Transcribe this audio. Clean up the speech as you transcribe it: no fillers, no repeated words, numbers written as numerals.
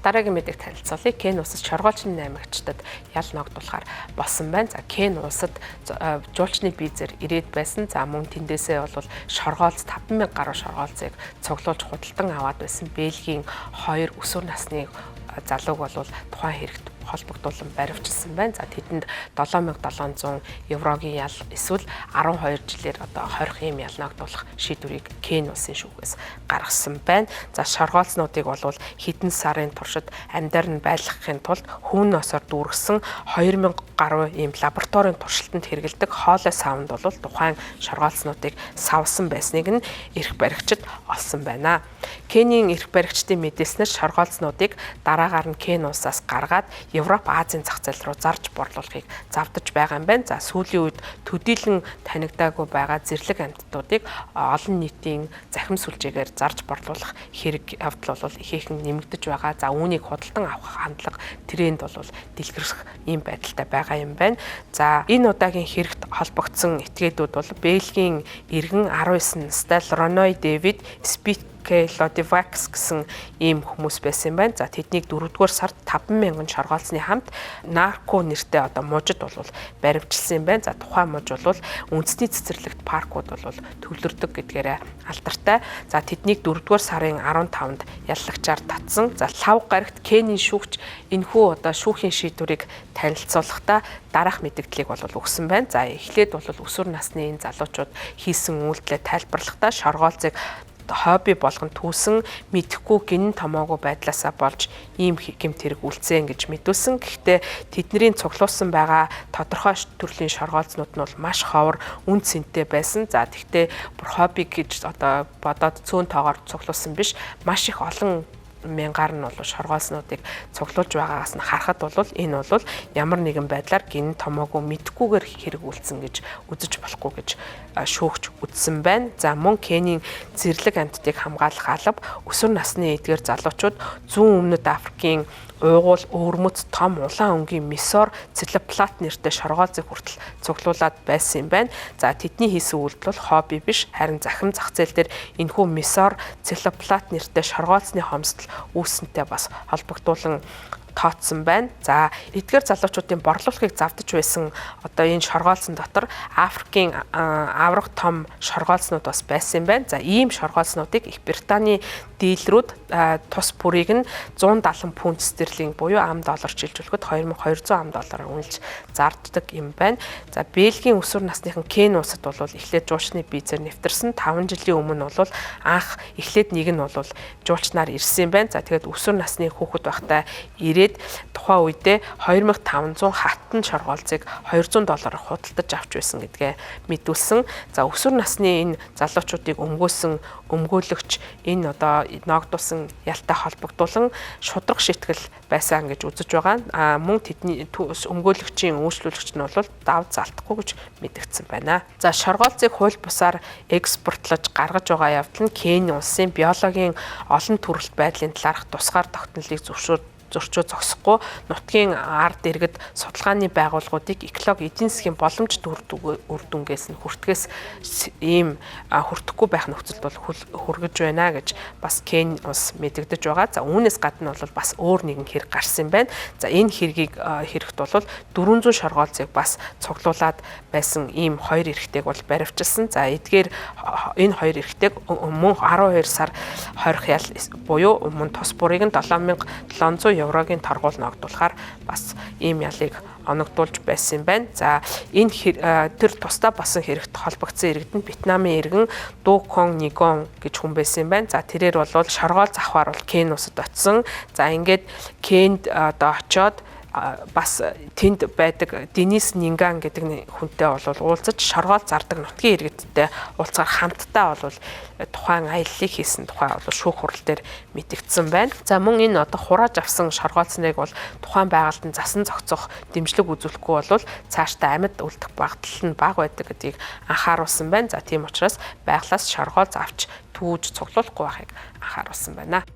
Дараагийн мэдээг танилцуулъя. Кен улсад шоргоолчны наймагчдад ял ногдуулахаар болсон байна. За Кен улсад жуулчны визээр ирээд байсан. За мөн тэндээсээ бол шоргоолц 5,000 гаруй шоргоолцыг цуглуулж худалдан аваад байсан Бельгийн 2 өсвөр насны залууг бол тухайн хэрэгт холбогдуулан баривчилсан байна. За тэдэнд 7700 еврогийн ял эсвэл 12 жилээр одоо 20 ийм ял ногдуулах шийдвэрийг Кен улсын шүүхээс гаргасан байна. За шоргоолцнуудыг бол хэдэн сарын туршид амьдар нь байлгахын тулд хүн носоор дүүргэсэн 2000 гаруй ийм лабораторийн туршилтанд хэрэгэлдэг хоолой савнд бол тухайн шоргоолцнуудыг савсан байсныг нь эрх баригчид олсон байна. Кенийн эрх баригчдын мэдээснээр шоргоолцнуудыг дараагаар нь Кен улсаас гаргаад Европ, Азийн зах зээл рүү зарж борлуулахыг завдаж байгаа юм байна. За сүүлийн үед төдийлөн танигдаагүй байгаа зэрлэг амьтдуудыг олон нийтийн захим сүлжээгээр зарж борлуулах хэрэг явдал бол ихээхэн нэмэгдэж байгаа. За үүнийг худалдан авах хандлага тренд бол дэлгэрэх ийм байдалтай байгаа юм байна. За энэ удаагийн хэрэгт холбогдсон этгээдүүд бол Бельгийн иргэн 19 настай Роной Дэвид Лодивакс гэсэн ийм хүмүүс байсан юм байна. За тэднийг 4-р сард 5,000 шоргоолцны хамт нарко нэртэй одоо мужид бол баривчилсан юм байна. За тухайн муж бол үндэсний цэцэрлэгт паркууд бол төвлөрдөг гэдгээрээ алдартай. За тэднийг 4-р сарын 15-нд яллагчаар татсан. За лав гарагт Кенийн шүүгч энэхүү одоо шүүхийн шийдвэрийг танилцуулахдаа дараах мэдээллийг бол өгсөн байна. За эхлээд бол өсвөр насны энэ залуучууд хийсэн үйлдэлээ тайлбарлахдаа шоргоолцыг хобби болгон түүсэн мэдэхгүй гинэн томоогүй байдлаасаа болж ийм гэмт хэрэг үлдсэн гэж мэдүүлсэн. Гэхдээ тэдний цуглуулсан байгаа тодорхой төрлийн шоргоолцнууд нь бол маш ховор үн цэнтэй байсан. За тэгвэл бүр хобби гэж одоо бодоод цөөн тоогоор цуглуулсан биш, маш их олон мянгаар нь бол шоргоолцнуудыг цуглуулж байгаагаас нь харахад бол энэ бол ямар нэгэн байдлаар гин томоогүй мэдхгүйгээр хэрэг үлдсэн гэж үзэж болохгүй гэж шүүгч үзсэн байна. За мөн Кенийн зэрлэг амьтдыг хамгаалах алба өсвөр насны эдгээр залуучууд зүүн өмнөд Африкийн уйгуул өвөрмөц том улаан өнгийн мисор целоплат нэртэй шоргоолцыг хүртэл цуглуулад байсан юм байна. За тэдний хийсэн үйлдэл бол хобби биш, харин захим зах зээл дээр энэхүү мисор целоплат нэртэй шоргоолцны хомсдол үүснэнтэй бас холбогдуулан тооцсон байна. За эдгээр залуучуудын борлуулахыг завдаж байсан одоо энэ шоргоолцсон дотор Африкийн авраг том шоргоолцнууд бас байсан юм байна. За ийм шоргоолцнуудыг Их Британий дийлрүүд тус бүрийг нь 170 фунт стерлинг буюу ам доллар шилжүүлэхэд 2200 ам доллараар үнэлж зарддаг юм байна. За Бельгийн өсвөр насныхан Кен улсад бол эхлээд жуулчны визээр нэвтэрсэн 5 жилийн өмнө бол анх эхлээд нэг нь бол жуулчнаар ирсэн юм байна. За тэгээд өсвөр насны хүүхэд байхдаа ирээд тухайн үедээ 2500 хатан шоргоолцыг $200 худалдаж авч байсан гэдгээ мэдүүлсэн. За өсвөр насны энэ залуучуудыг өмгөөлөгч энэ одоо ногдуулсан ялтай холбогдуулан шудраг шитгэл байсан гэж үзэж байгаа. Мөн тэдний өмгөөлөгчийн үйлчлүүлэгч нь бол давд залтахгүй гэж мэдэгдсэн байна. За шоргоолцыг хууль бусаар экспортлож гаргаж байгаа явдал нь Кени улсын биологийн олон төрөлт байдлын талаарх тусгаар тогтнолыг зөрчөө зогсохгүй нутгийн ард иргэд судалгааны байгууллагуудыг экологи эдийн засгийн боломж үр дүнгээс нь хүртгэс ийм хүртэхгүй байх нөхцөлд бол хүргэж байна гэж бас Кени улс мэдэгдэж байгаа. За үүнээс гадна бол бас өөр нэгэн хэрэг гарсан юм байна. За энэ хэргийг хэрэгт бол 400 шоргоолцыг бас цуглуулад байсан ийм хоёр эрэгтэйг бол баривчилсан. За эдгээр энэ хоёр эрэгтэйг мөн 12 сар хорих ял буюу мөн тус бүрийг нь 7700 еврогийн торгуул ногдуулахаар бас ийм ялыг оногдуулж байсан юм байна. За энэ тэр тусдаа болсон хэрэгт холбогдсон иргэд нь Вьетнамын иргэн Ду Кон Нигон гэж хүн байсан юм байна. За тэрээр бол шоргоол завхаар бол Кен улсад очсон. За ингээд Кенд одоо очоод бас тэнд байдаг Денис Нинган гэдэг хүнтэй бол уулзаж шоргоол зардаг нутгийн иргэдтэй уулзгаар хамтдаа бол тухайн аяллыг хийсэн тухай бол шүүх хурал дээр мэдэгдсэн байна. За мөн энэ одоо хурааж авсан шоргоолцныг бол тухайн байгальд нь засан зохицох дэмжлэг үзүүлэхгүй бол цаашдаа амьд үлдэх магадлал нь бага байдаг гэдгийг анхааруулсан байна. За тийм учраас байгалаас шоргоолц авч түүж цуглуулахгүй байхыг анхааруулсан байна.